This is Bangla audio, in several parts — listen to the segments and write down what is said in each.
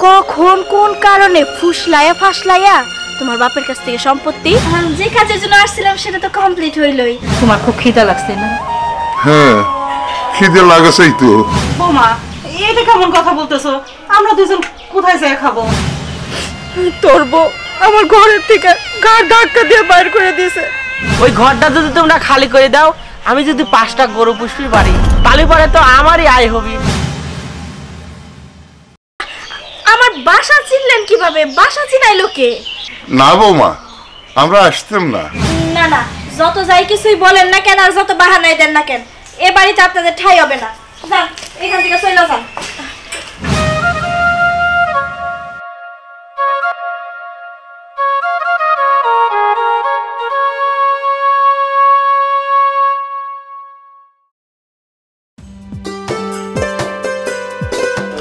কখন কোন কারণে ফুসলাইয়া ফাসলাইয়া তোমার বাপের কাছ থেকে সম্পত্তি যে কাজের জন্য আসছিলাম সেটা তো কমপ্লিট হইলই। তোমার খুব খিদা লাগছে না? হ্যাঁ খিদে লাগছেই তো। বৌমা এটা কেমন কথা বলতেছো? আমরা দুজন কোথায় যাই খাবো? তোর বউ আমার ঘরের থেকে গাড় ধাক্কা দিয়ে বাইর করে দিয়েছে। ওই ঘরটা যদি তোমরা খালি করে দাও, আমি যদি 5টা গরু পুষতে পারি তাহলে পরে তো আমারই আয় হবে। আমার বাসা চিনলেন কিভাবে? বাসা চিনাইলো কে? না বৌমা আমরা আসতাম না। না না, যত যাই কিছুই বলেন না কেন আর যত বাহানাই দেন না কেন, এ বাড়িতে আপনাদের ঠাই হবে না। যান এখান থেকে চলে যান।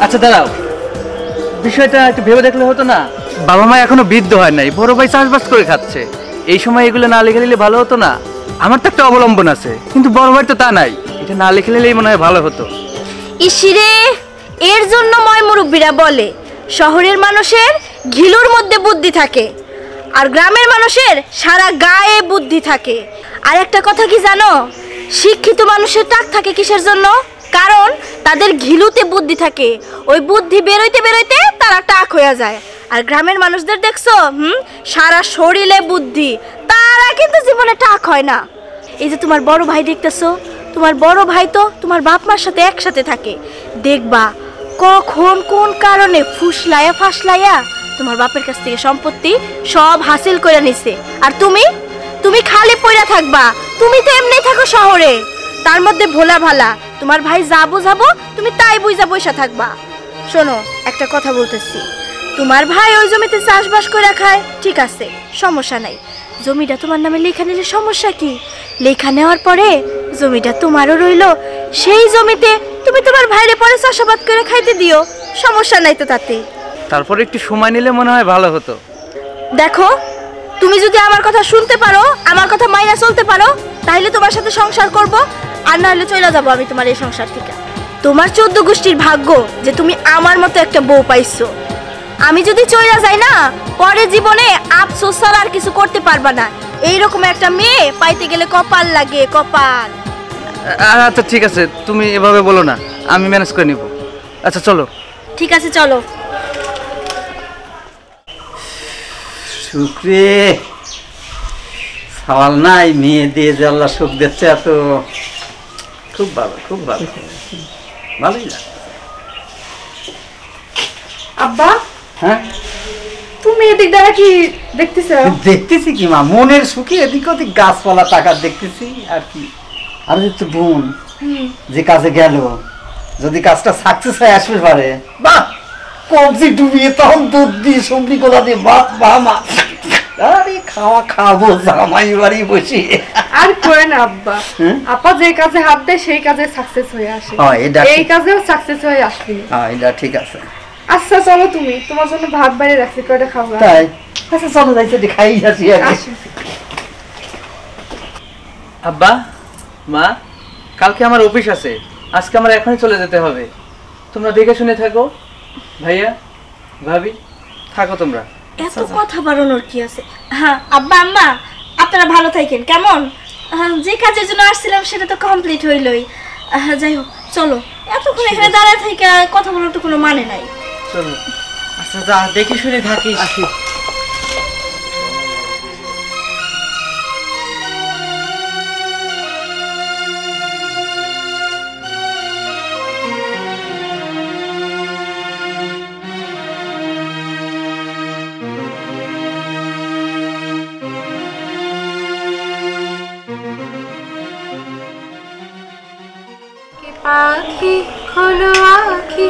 আচ্ছা দাঁড়াও, বিষয়টা একটু ভেবে দেখলে হতো না? বাবা মা এখনো বৃদ্ধ হয় নাই, বড় ভাই চাষবাস করে খাচ্ছে। এই সময় এগুলো না লিখে নিলে ভালো হতো না? আমার তো একটা অবলম্বন আছে, কিন্তু বড় ভাই তো তা নাই। এটা না লিখে নিলেই মনে হয় ভালো হতো। ইসিরে, এর জন্য ময় মুরব্বীরা বলে শহরের মানুষের ঘিলুর মধ্যে বুদ্ধি থাকে আর গ্রামের মানুষের সারা গায়ে বুদ্ধি থাকে। আর একটা কথা কি জানো, শিক্ষিত মানুষের টাক থাকে কিসের জন্য? কারণ তাদের ঘিলুতে বুদ্ধি থাকে, ওই বুদ্ধি বেরোইতে বেরোইতে তারা টাক হয়ে যায়। আর গ্রামের মানুষদের দেখছো সারা শরীরে বুদ্ধি, তারা কিন্তু জীবনে টাক হয় না। এই যে তোমার বড় ভাই দেখতেছো, তোমার বড় ভাই তো তোমার বাপ মার সাথে একসাথে থাকে। দেখবা কখন কোন কারণে ফুসলাইয়া ফাসলাইয়া তোমার বাপের কাছ থেকে সম্পত্তি সব হাসিল করে নিছে। আর তুমি খালি পয়রা থাকবা। তুমি তো এমনি থাকো শহরে, তার মধ্যে ভোলা ভালা। তোমার ভাই যা বুঝাবো তুমি তাই বুঝা বসে থাকবা। শোনো, একটা কথা বলতেছি, তোমার ভাই ওই জমিতে চাষবাস করে খায়, ঠিক আছে, সমস্যা নাই। জমিটা তোমার নামে লেখা নিলে সমস্যা কি? লেখা নেওয়ার পরে জমিটা তোমারও রইলো, সেই জমিতে তুমি তোমার ভাইরে পরে চাষাবাদ করে খাইতে দিও, সমস্যা নাই তো তাতে। তারপর একটু সময় নিলে মনে হয় ভালো হতো। দেখো, তুমি যদি আমার কথা শুনতে পারো, আমার কথা মাইনা চলতে পারো, তাহলে তোমার সাথে সংসার করব, আর না হলে চলে যাবো আমি তোমার এই সংসার থেকে। তোমার 14 গোষ্ঠীর ভাগ্য যে তুমি আমার মতো একটা বউ পাইছো। আমি যদি চলে যাই না, পরে জীবনে আফসোস ছাড়া আর কিছু করতে পারবা না। এইরকম একটা মেয়ে পাইতে গেলে কপাল লাগে, কপাল। আচ্ছা ঠিক আছে, তুমি এভাবে বলো না, আমি ম্যানেজ করে নিব। আচ্ছা চলো। ঠিক আছে চলো। শুক্রে সওয়াল নাই, মেয়ে দিয়ে যে আল্লাহ সুখ দিচ্ছে, এত খুব ভালো, খুব ভালো, ভালোই লাগে। আব্বা, হ্যাঁ তুমি এদিক দ্বারা কি দেখতেছ? দেখতেছি কি মা, মনের সুখে এদিক ওদিক গাছপালা টাকা দেখতেছি আর কি। আর তো বোন যে কাজে গেল, যদি কাজটা সাকসেস হয়ে আসবে পারে, বাহ, কবজি ডুবিয়ে তখন দুধ দিয়ে সবজি গোলা দিয়ে বাহ বাহ মা, আরে খাওয়া খাবো জামাই বাড়ি বসে। আর কই না আব্বা, আপা যে কাজে হাত দেয় সেই কাজে সাকসেস হয়ে আসে। এই কাজেও সাকসেস হয়ে আসবে। হ্যাঁ এটা ঠিক আছে। আচ্ছা চলো, তুমি তোমার জন্য ভাত বাইরে রাখছি, কয়টা খাবো? তাই? আচ্ছা চলো, যাইছে খাই আসি আগে। আব্বা, মা, কালকে আমার অফিস আছে, আজকে আমার এখনই চলে যেতে হবে। তোমরা দেখে শুনে থাকো। ভাইয়া, ভাবি, থাকো তোমরা। এত কথা বাড়ানোর কি আছে? হ্যাঁ আব্বা আম্মা, আপনারা ভালো থাকেন কেমন? যে কাজের জন্য আসছিলাম সেটা তো কমপ্লিট হইলই। যাই হোক, চলো। এতক্ষণ এখানে দাঁড়ায় থেকে কথা বলার তো কোনো মানে নাই। চলো। আচ্ছা যা, দেখে শুনে থাকিস। আসি। পাখি খোলো আখি,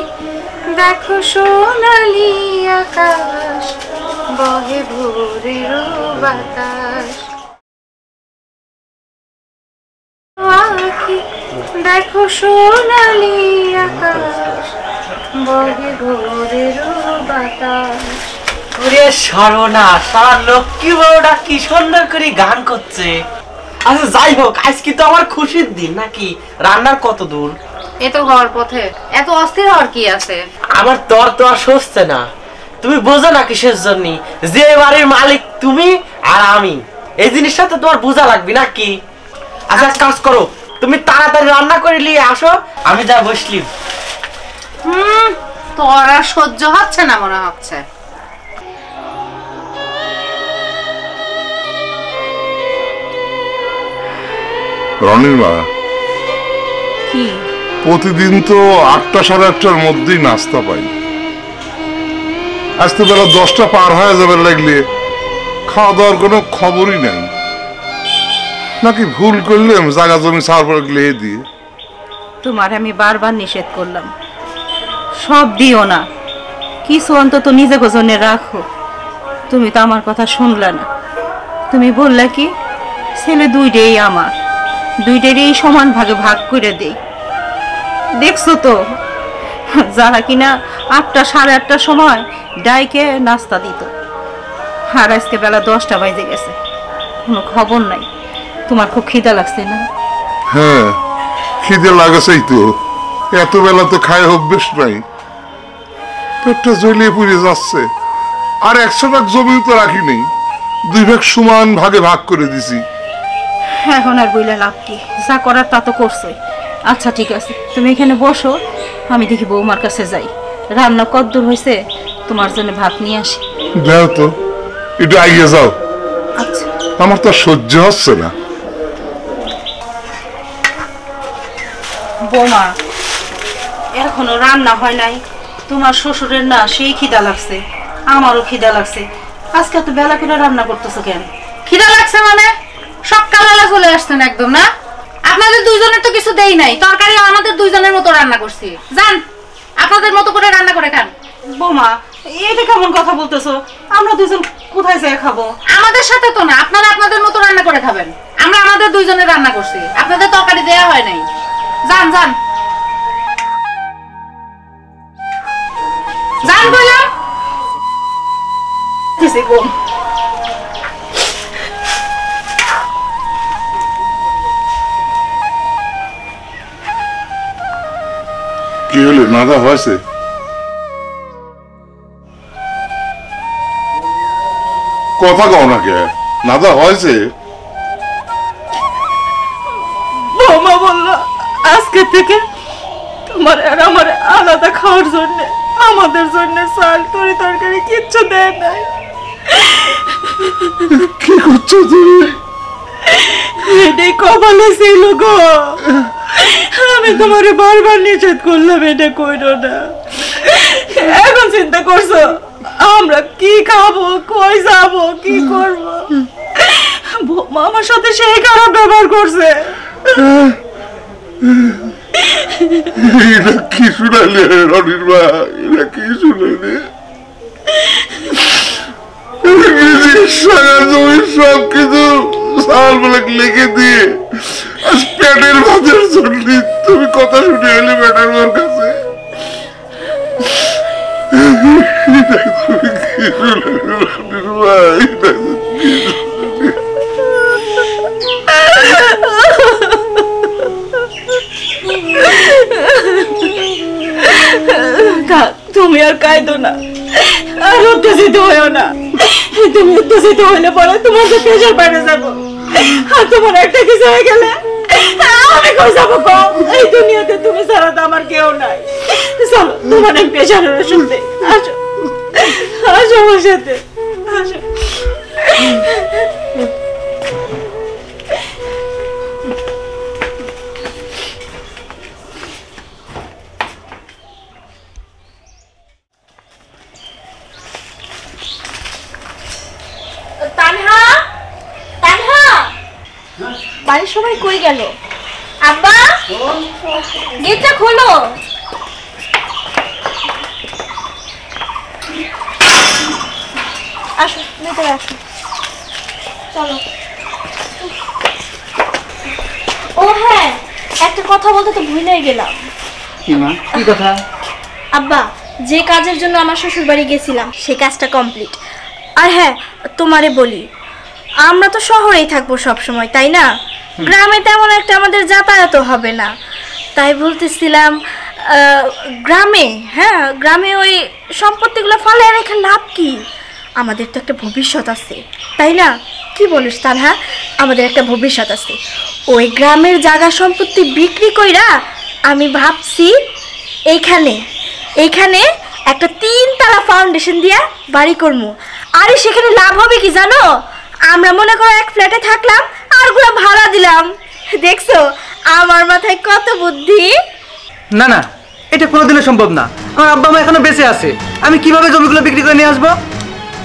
দেখো সোনালি আকাশ, বহে ভোরের বাতাস। আখি দেখো সোনালি আকাশ, বহে ভোরের বাতাস। ওরে সর্বনাশ, আমার লক্ষ্মী বউটা কি সুন্দর করে গান করছে। আচ্ছা যাই হোক, আজকে তো আমার খুশির দিন নাকি? রান্নার কত দূর? এ তো হওয়ার পথে, এত অস্থির হওয়ার কি আছে? আমার তোর তো আর সচ্ছে না। তুমি বোঝো না কিসের জন্য যে বাড়ির মালিক তুমি আর আমি, এই জিনিসটা তো তোমার বোঝা লাগবে নাকি? আচ্ছা কাজ করো, তুমি তাড়াতাড়ি রান্না করে নিয়ে আসো, আমি যা বসলি। তোর আর সহ্য হচ্ছে না মনে হচ্ছে। রনির মা, কি প্রতিদিন তো 8টা সাড়ে 8টার মধ্যেই নাস্তা পাই। আজ তো বেলা 10টা পার হয়ে যাবে লাগলে খাওয়া দাওয়ার কোনো খবরই নাই। নাকি ভুল করলাম জায়গা জমি ছাড় পরে গিয়ে দিয়ে? তোমার আমি বারবার নিষেধ করলাম, সব দিও না, কিছু অন্তত নিজে গোজনে রাখো। তুমি তো আমার কথা শুনলা না। তুমি বললে কি ছেলে দুইটাই আমার, দুইটারই সমান ভাগে ভাগ করে দেই। দেখছো তো যারা কিনা 8টা সাড়ে 8টার সময় ডাইকে নাস্তা দিত, আর আজকে বেলা 10টা বাজে গেছে, কোনো খবর নাই। তোমার খুব খিদা লাগছে না? হ্যাঁ, খিদে লাগাছেই তো, এত বেলা তো খায় অভ্যেস নাই, পেটটা জ্বলিয়ে পুড়ে যাচ্ছে। আর 100 ভাগ জমি তো রাখি নেই, 2 ভাগ সমান ভাগে ভাগ করে দিছি। এখন আর বইলে লাভ কি, যা করার তা তো করছোই। আচ্ছা ঠিক আছে, তুমি এখানে বসো, আমি দেখি বৌমার কাছে যাই, রান্না কতদূর হয়েছে তোমার জন্য ভাত নিয়ে আসি। যাও তো, একটু আইয়ে যাও, আচ্ছা। আমার তো সহ্য হচ্ছে না। বৌমা, এখনো রান্না হয় নাই, তোমার শ্বশুরের না সেই খিদা লাগছে, আমারও খিদা লাগছে। আজকে তো বেলা করে রান্না করতেছো কেন? খিদা লাগছে মানে সকালবেলা চলে আসছেন একদম না? আপনাদের দুইজনের তো কিছু দেই নাই, তরকারি আমাদের দুইজনের মতো রান্না করছি। যান আপনাদের মতো করে রান্না করে খান। বৌমা, এটা কেমন কথা বলতেছো? আমরা দুজন কোথায় যাই খাবো? আমাদের সাথে তো না, আপনারা আপনাদের মতো রান্না করে খাবেন। আমরা আমাদের দুইজনের রান্না করছি, আপনাদের তরকারি দেয়া হয় নাই। যান যান যান বললাম। কি হলো, নাদা হয়েছে? কথা কও না কে, নাদা হয়েছে? বৌমা বললো আজকে থেকে তোমার আর আমার আলাদা খাওয়ার জন্য, আমাদের জন্য চাল তরি তরকারি কিচ্ছু দেয় নাই। কি করছো তুমি? এটাই কপালে ছিল গো, আমি তোমারে বারবার নিষেধ করলাম এটা কইরো না। এখন চিন্তা করছো আমরা কি খাবো, কই যাবো, কি করবো? বৌমা আমার সাথে সেই খারাপ ব্যবহার করছে। এটা কি শুনালে রনির মা, এটা কি শুনালে? সব কিছু সাল বলে লিখে দিয়ে আজ পেটের ভাতের জন্য তুমি কথা শুনে এলে পেটের মার কাছে। তুমি কি শুনালে রনির মা? এটা তুমি আর কাঁদো না, আর উত্তেজিত হইও না। তুমি উত্তেজিত হইলে পরে তোমার যে প্রেশার বেড়ে যাবো, আর তোমার একটা কিছু হয়ে গেলে আমি কই যাবো? এই দুনিয়াতে তুমি ছাড়া তো আমার কেউ নাই। চলো তোমার এই প্রেশারের ওষুধ দে, আসো আসো আমার সাথে আসো। তানহা, তানহা, বাড়ির সবাই কই গেল? আব্বা, গেটটা খোলো। আসো, ভেতরে আসো, চলো। ও হ্যাঁ, একটা কথা বলতে তো ভুলেই গেলাম। কি মা, কি কথা? আব্বা, যে কাজের জন্য আমার শ্বশুর বাড়ি গেছিলাম সেই কাজটা কমপ্লিট। আর হ্যাঁ, তোমারে বলি, আমরা তো শহরেই থাকবো সব সময়, তাই না? গ্রামে তেমন একটা আমাদের যাতায়াতও হবে না। তাই বলতেছিলাম গ্রামে, হ্যাঁ গ্রামে ওই সম্পত্তিগুলো ফলে রেখে লাভ কি? আমাদের তো একটা ভবিষ্যৎ আছে, তাই না? কি বলিস তানহা, আমাদের একটা ভবিষ্যৎ আছে। ওই গ্রামের জায়গা সম্পত্তি বিক্রি কইরা আমি ভাবছি এইখানে একটা 3 তলা ফাউন্ডেশন দিয়া বাড়ি করবো। আরে সেখানে লাভ হবে কি জানো? আমরা মনে করো এক ফ্ল্যাটে থাকলাম আর গুলো ভাড়া দিলাম। দেখছো আমার মাথায় কত বুদ্ধি। না না, এটা কোনোদিনও সম্ভব না। আমার আব্বা মা এখনো বেঁচে আছে, আমি কিভাবে জমিগুলো বিক্রি করে নিয়ে আসবো?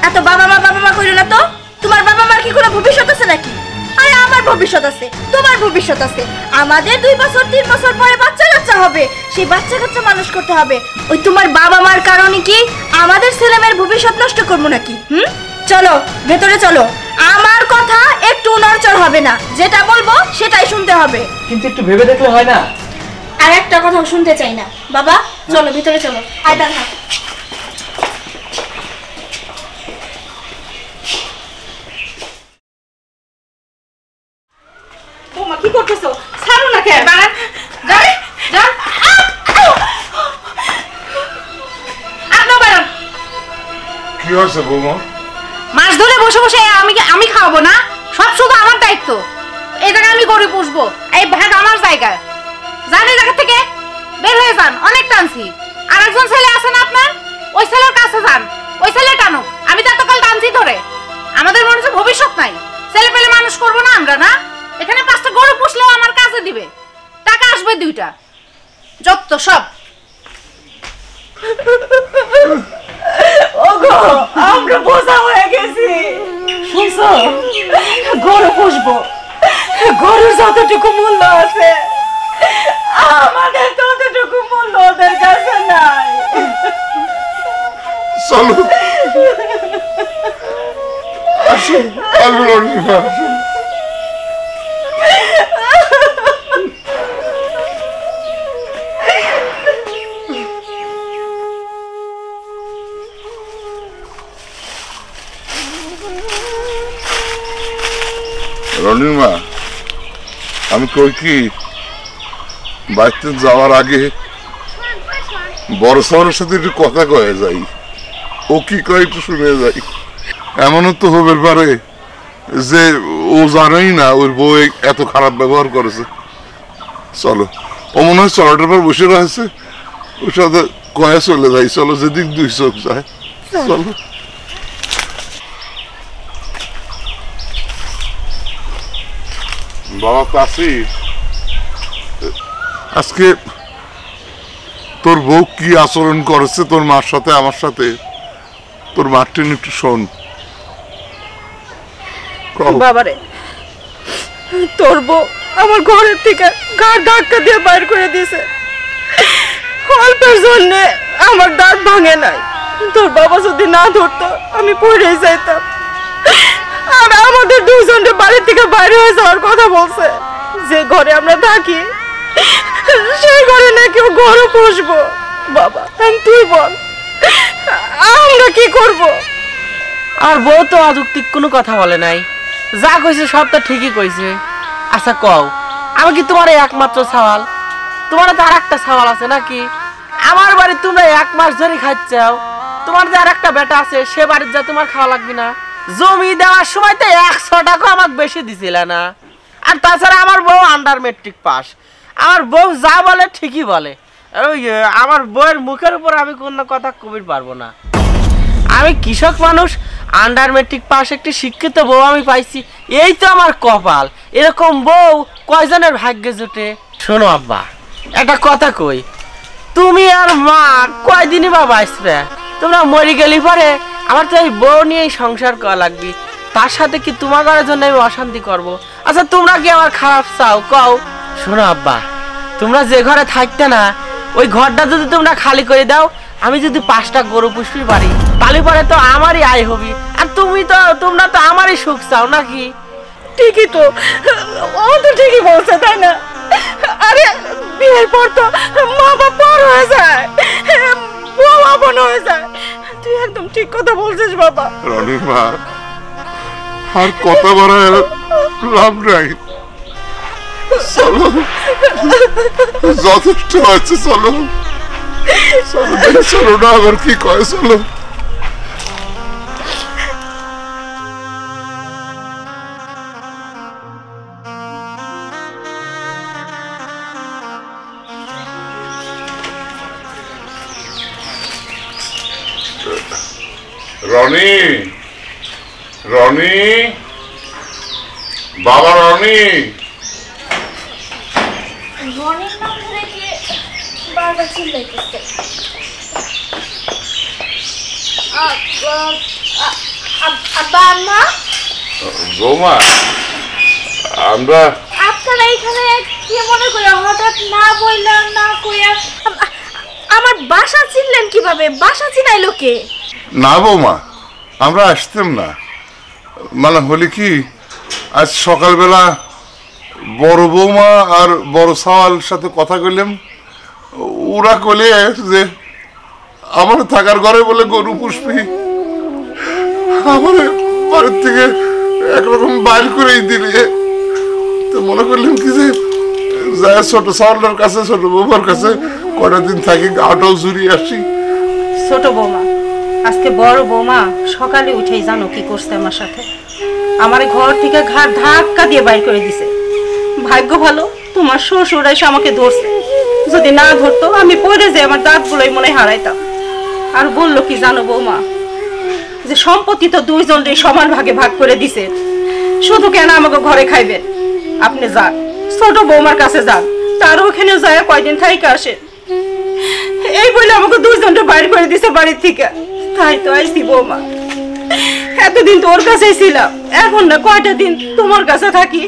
এত বাবা মা কইলো না তো। তোমার বাবা মার কি কোনো ভবিষ্যৎ আছে নাকি? আরে আমার ভবিষ্যৎ আছে, তোমার ভবিষ্যৎ আছে। আমাদের 2 বছর 3 বছর পরে বাচ্চা কাচ্চা হবে, সেই বাচ্চা কাচ্চা মানুষ করতে হবে। ওই তোমার বাবা মার কারণে কি আমাদের ছেলেমেয়ের ভবিষ্যৎ নষ্ট করবো নাকি? চলো ভেতরে চলো, আমার কথা একটু নড়চড় হবে না, যেটা বলবো সেটাই শুনতে হবে। কিন্তু একটু ভেবে দেখলে হয় না? আর একটা কথাও শুনতে চাই না। বাবা চলো ভিতরে চলো। আয় তানহা। বৌমা কি করতেছো? ছাড়ো না কেন? যান যান আপনি বাড়ান। কি হয়েছে বৌমা? মাছ ধরে বসে বসে আমি খাওয়াবো না? সব শুধু আমার দায়িত্ব। এই জায়গায় আমি গরু পুষবো, এই ভাগ আমার জায়গা। যান এই জায়গা থেকে বের হয়ে যান, অনেক টানছি। আর একজন ছেলে আছে না আপনার, ওই ছেলের কাছে যান, ওই ছেলে টানুক। আমি তো এতকাল টানছি ধরে। আমাদের মনে হচ্ছে ভবিষ্যৎ নাই, ছেলে পেলে মানুষ করবো না আমরা, না? এখানে 5টা গরু পুষলেও আমার কাছে দিবে, টাকা আসবে 2টা, যত সব। ওগো আমরা বোঝা হয়ে গেছি, শুনছো? গরু পুষবো, গরুর যতটুকু মূল্য আছে আমাদের ততটুকু মূল্য ওদের কাছে নাই। চলো আসুন, রনিমা আসুন। রনিমা, আমি কই কি বাড়িতে যাওয়ার আগে বড় শহরের সাথে একটু কথা কয়ে যাই, ও কি কয় একটু শুনে যাই। এমনও তো হতে পারে যে ও জানেই না ওর বউ এত খারাপ ব্যবহার করেছে। চলো, ও মনে হয় চলাটার পর বসে রয়েছে, ওর সাথে কয়ে চলে যাই। চলো, যেদিক 2 চোখ যায়। চলো। বাবা কাশি, আজকে তোর বউ কি আচরণ করেছে তোর মার সাথে, আমার সাথে, তোর মার টেন একটু শোন। বাবারে, তোর বউ আমার ঘরের থেকে গাড় ধাক্কা দিয়ে বাইর করে দিয়েছে। অল্পের জন্য আমার দাঁত ভাঙে নাই। তোর বাবা যদি না ধরতো আমি পড়েই যাইতাম। আর আমাদের 2 জনের বাড়ি থেকে বাইরে হয়ে যাওয়ার কথা বলছে। যে ঘরে আমরা থাকি সেই ঘরে নাকি ও গরু পুষবো। বাবা তুই বল আমরা কি করব? আর বউ তো অযৌক্তিক কোনো কথা বলে নাই, যা কইছে সব তো ঠিকই কইছে। আচ্ছা কও, আমি কি তোমার একমাত্র সওয়াল? তোমার তো আর একটা সওয়াল আছে নাকি? আমার বাড়ি তোমরা 1 মাস ধরে খাচ্ছাও, তোমার যে আর একটা বেটা আছে সে বাড়ির যা তোমার খাওয়া লাগবে না? জমি দেওয়ার সময় তো 100 টাকা আমাকে বেশি দিছিল না। আর তাছাড়া আমার বউ আন্ডার মেট্রিক পাস, আমার বউ যা বলে ঠিকই বলে। ওই আমার বউয়ের মুখের উপর আমি কোনো কথা কবির পারবো না। আমি কৃষক মানুষ, আন্ডার মেট্রিক পাস একটি শিক্ষিত বউ আমি পাইছি, এই তো আমার কপাল। এরকম বউ কয়জনের ভাগ্যে জুটে? শোনো আব্বা, একটা কথা কই, তুমি আর মা কয়দিনই বা বাঁচবে? তোমরা মরে গেলি পরে আমার তো এই বউ নিয়েই সংসার করা লাগবে। তার সাথে কি তোমার ঘরের জন্য আমি অশান্তি করব? আচ্ছা তোমরা কি আমার খারাপ চাও কও? শোনো আব্বা, তোমরা যে ঘরে থাকতে না, ওই ঘরটা যদি তোমরা খালি করে দাও, আমি যদি 5টা গরু পুষতে পারি, তাহলে পরে তো আমারই আয় হবে। আর তোমরা তো আমারই সুখ চাও নাকি? ঠিকই তো, ও তো ঠিকই বলছে, তাই না? আরে বিয়ের পর তো মা বাবা পর হয়ে যায়, বউ আপন হয়ে যায়। তুই একদম ঠিক কথা বলছিস বাবা। রনিমা, আর কথা বাড়ায় লাভ নাই। চলো, যথেষ্ট আছে, চলো। চলো না, আবার কি কয়, চলো। রনি, রনি, বাবা রনি। রনির নাম ধরে কি বারবার চিল্লাইতেছে? আব্বা, আম্মা, বৌমা, আমরা আপনারা এখানে কি মনে করে হঠাৎ না বললেন, না কইয়া আমার বাসা চিনলেন কিভাবে? বাসা চিনাইলো কে? না বৌমা, আমরা আসতাম না, মানে হলে কি আজ সকালবেলা বড় বৌমা আর বড় সাওয়াল সাথে কথা কইলাম, ওরা কইলে যে আমার থাকার ঘরে বলে গরু পুষবি, আমার বাড়ির থেকে একরকম বাইর করেই দিলে, তো মনে করলাম কি যে যায় ছোট সাওয়ালটার কাছে, ছোট বৌমার কাছে কয়টা দিন থাকি, গাটাও জুড়িয়ে আসি। ছোট বৌমা, আজকে বড় বৌমা সকালে উঠেই জানো কি করছে আমার সাথে? আমার ঘর থেকে ঘাট ধাক্কা দিয়ে বাইর করে দিছে। ভাগ্য ভালো তোমার শ্বশুর এসে আমাকে ধরছে, যদি না ধরতো আমি পড়ে যে আমার দাঁতগুলোই মনে হারাইতাম। আর বললো কি জানো বৌমা, যে সম্পত্তি তো দুইজনই সমান ভাগে ভাগ করে দিছে, শুধু কেন আমাকে ঘরে খাইবেন? আপনি যান ছোট বৌমার কাছে যান, তার ওখানে যায় কয়দিন থাইকা আসে। এই বলে আমাকে দুইজনটা বাইর করে দিছে বাড়ির থেকে। তাই তো আইসি বৌমা, এতদিন তোর কাছেই ছিলাম, এখন না কয়টা দিন তোমার কাছে থাকি।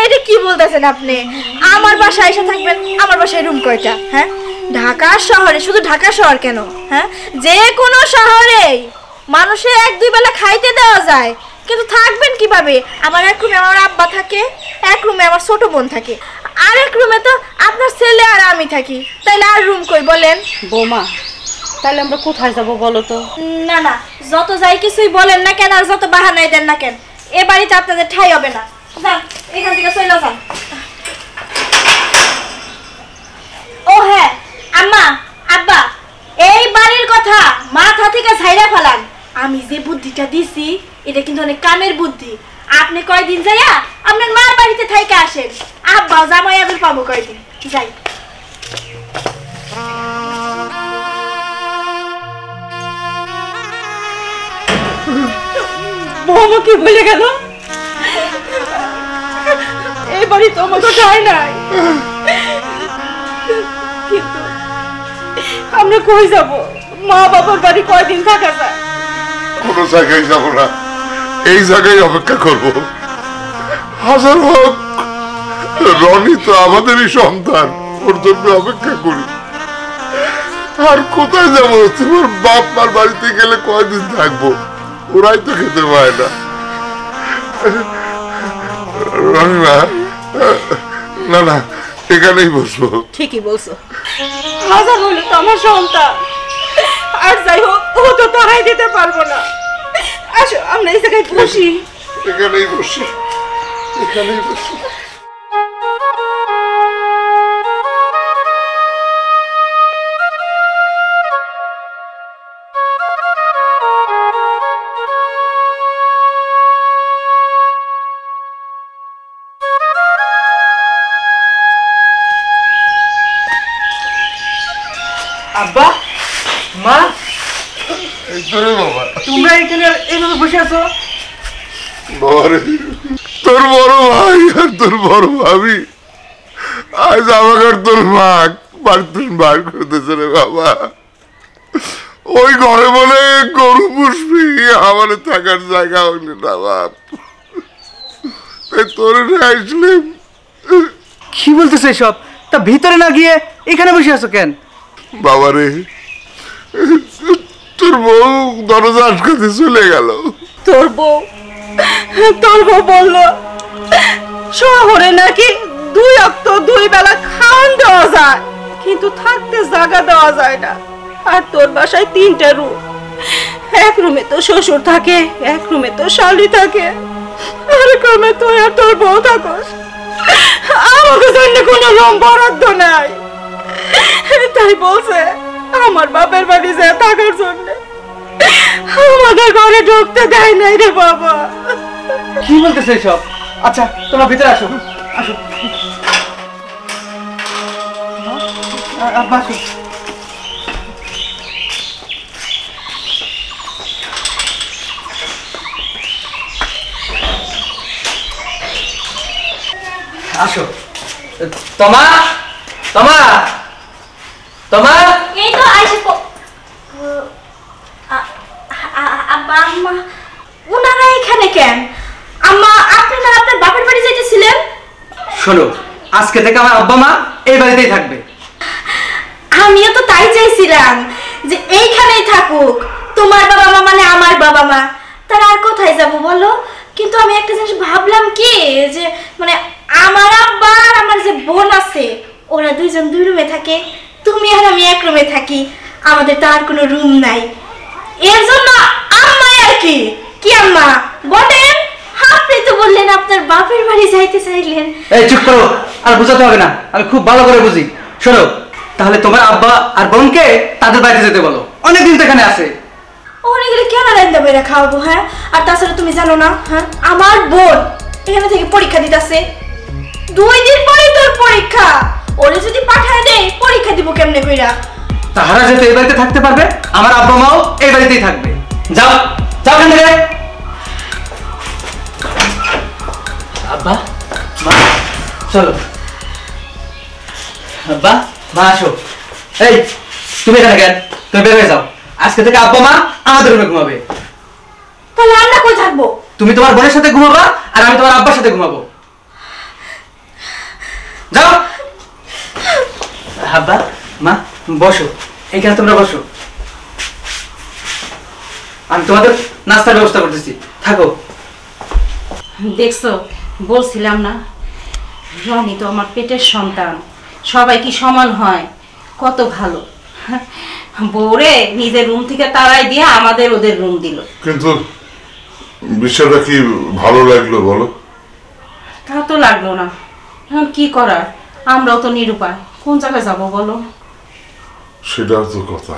এটা কি বলতেছেন আপনি? আমার বাসায় এসে থাকবেন? আমার বাসায় রুম কয়টা? হ্যাঁ, ঢাকা শহরে, শুধু ঢাকা শহর কেন, হ্যাঁ, যে কোনো শহরেই মানুষের এক দুই বেলা খাইতে দেওয়া যায়, কিন্তু থাকবেন কিভাবে? আমার এক রুমে আমার আব্বা থাকে, এক রুমে আমার ছোট বোন থাকে, আর এক রুমে তো আপনার ছেলে আর আমি থাকি, তাইলে আর রুম কই বলেন? বৌমা, তাহলে আমরা কোথায় যাব বলো তো? না না, যত যাই কিছুই বলেন না কেন, আর যত বাহানাই দেন না কেন, এ বাড়িতে আপনাদের ঠাই হবে না। যান, এখান থেকে চলে যান। ও হ্যাঁ, আম্মা, আব্বা, এই বাড়ির কথা মাথা থেকে ছাইড়া ফেলান। আমি যে বুদ্ধিটা দিছি এটা কিন্তু অনেক কামের বুদ্ধি। আপনি কয়দিন যাইয়া আপনার মার বাড়িতে থাইকা আসেন, আব্বা জামাই আদর পাবো কয়দিন। যাই। বৌমা কি বলে গেল? এই বাড়ি তো আমাকে ঠাই নাই, কিন্তু আমরা কই যাব? মা বাবার বাড়ি কয়দিন থাকা যায়? কোনো জায়গায় যাবো না, এই জায়গায় অপেক্ষা করবো। হাজার হোক, রনি তো আমাদেরই সন্তান, ওর জন্য অপেক্ষা করি। আর কোথায় যাবো? তোমার বাপ মার বাড়িতে গেলে কয়দিন থাকবো? ওরাই তো খেতে পায় না। রনি না, না না, এখানেই বসবো। ঠিকই বলছো, হাজার হলে তো আমার সন্তান, আর যাই হোক ও তো তারাই দিতে পারবো না। আসো আমরা এই জায়গায় বসি। এখানেই বসি, এখানেই বসি। আব্বা, মা, এই তো রে বাবা, তোমরা এখানে এইভাবে বসে আছো? তোর বড় ভাই আর তোর বড় ভাবি আজ আমাকে আর তোর মা বাড়িতে বার করতেছে রে বাবা। ওই ঘরে বলে গরু পুষবি, আমার থাকার জায়গা হইলে না বাপ, তাই তোর আসলে। কি বলতেছে সব? তা ভিতরে না গিয়ে এখানে বসে আছো কেন? বাবা রে, তোর বউ দরজা আটকাতে চলে গেল। তোর বউ বললো শহরে নাকি 2 অক্ত 2 বেলা খাওয়ান দেওয়া যায়, কিন্তু থাকতে জায়গা দেওয়া যায় না। আর তোর বাসায় 3টা রুম, এক রুমে তো শ্বশুর থাকে, এক রুমে তো শালি থাকে, আর এক রুমে তুই আর তোর বউ থাকস। আমাকে জন্য কোনো রুম বরাদ্দ নাই। তাই বলছে আমার বাপের বাড়ি যায় থাকার জন্য, আমাদের ঘরে ঢুকতে দেয় নাই রে বাবা। কি বলতেছে সব? আচ্ছা তোমরা ভিতরে আসো, আসো। আব্বা আসো। আসো। তোমা তোমা তোমা এই তো আইসে আব্বা আম্মা ওনারা এখানে কেন? আম্মা আপনি না আপনার বাপের বাড়ি যাইতেছিলেন? শোনো, আজকে থেকে আমার আব্বা মা এই বাড়িতেই থাকবে। আমিও তো তাই চাইছিলাম যে এইখানেই থাকুক, তোমার বাবা মা মানে আমার বাবা মা, তারা আর কোথায় যাব বলো? কিন্তু আমি একটা জিনিস ভাবলাম কি, যে মানে আমার আব্বা আর আমার যে বোন আছে ওরা দুইজন দুই রুমে থাকে, তুমি আর আমি এক রুমে থাকি, আমাদের তো আর কোনো রুম নাই। এর জন্য আম্মা আর কি কি আম্মা বলেন, আপনি তো বললেন আপনার বাপের বাড়ি যাইতে চাইলেন। এই চুপ করো, আর বুঝাতে হবে না, আমি খুব ভালো করে বুঝি। শোনো, তাহলে তোমার আব্বা আর বোনকে তাদের বাড়িতে যেতে বলো, অনেকদিন তো এখানে আছে। ওখানে গেলে কেন রান্না বেড়া খাওয়াবো? হ্যাঁ, আর তাছাড়া তুমি জানো না, হ্যাঁ আমার বোন এখানে থেকে পরীক্ষা দিতেছে, 2 দিন পরে তোর পরীক্ষা, ওরে যদি পাঠায় দেয় পরীক্ষা দিব কেমনে কইরা? তাহারা যেহেতু এই বাড়িতে থাকতে পারবে, আমার আব্বা মাও এই বাড়িতেই থাকবে। যাও যাও এখান থেকে। আব্বা মা চলো। আব্বা মা আসো। এই তুমি এখানে কেন? তুমি বের হয়ে যাও। আজকে থেকে আব্বা মা আমাদের রুমে ঘুমাবে। তাহলে আমরা কই থাকবো? তুমি তোমার বোনের সাথে ঘুমাবা, আর আমি তোমার আব্বার সাথে ঘুমাবো। যাও। আব্বা মা বসো, এইখানে তোমরা বসো, আমি তোমাদের নাস্তার ব্যবস্থা করতেছি, থাকো। দেখছো, বলছিলাম না রনি তো আমার পেটের সন্তান, সবাই কি সমান হয়? কত ভালো। বউরে নিজের রুম থেকে তাড়াই দিয়ে আমাদের ওদের রুম দিল। কিন্তু বিষয়টা কি ভালো লাগলো বলো? তা তো লাগলো না, এখন কি করার, আমরাও তো নিরুপায়, কোন জায়গায় যাব বলো? সেটাও তো কথা।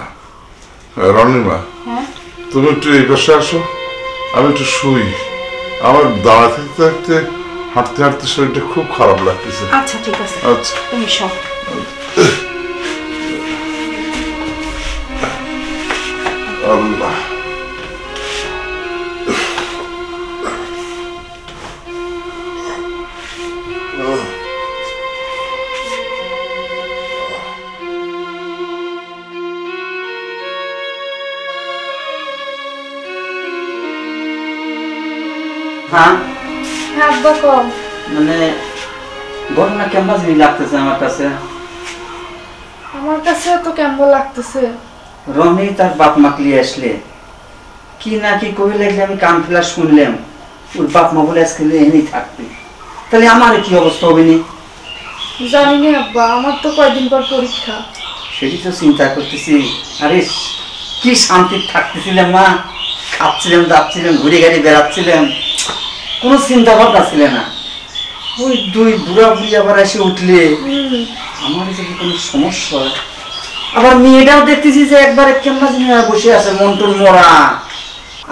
রনিমা, হ্যাঁ তুমি একটু এই পাশে আসো, আমি একটু শুই। আমার দাঁড়াতে থাকতে হাঁটতে হাঁটতে শরীরটা খুব খারাপ লাগতেছে। আচ্ছা ঠিক আছে, আচ্ছা তুমি সব। আল্লাহ, হ্যাঁ আব্বা কম মানে ঘটনা কেমন জানি লাগতেছে আমার কাছে। আমার কাছে তো কেমন লাগতেছে। রনি তার বাপ মাকে নিয়ে আসলে কি না কি কই লাগলে আমি কান ফেলা শুনলাম, ওর বাপ মা বলে আজকে এনেই থাকবে, তাহলে আমার কি অবস্থা হবে নি? জানি না আব্বা, আমার তো কয়দিন পর পরীক্ষা। সেটি তো চিন্তা করতেছি। আরে কি শান্তি থাকতেছিলাম মা, খাচ্ছিলাম যাচ্ছিলাম ঘুরে গাড়ি বেড়াচ্ছিলাম, কোনো চিন্তা ভাবনা ছিল না। ওই 2 বুড়া বুড়ি আবার এসে উঠলে আমার যদি কোনো সমস্যা হয়, আবার মেয়েটাও দেখতেছি যে একবারে কেমন বসে আছে মন্টুর মরা।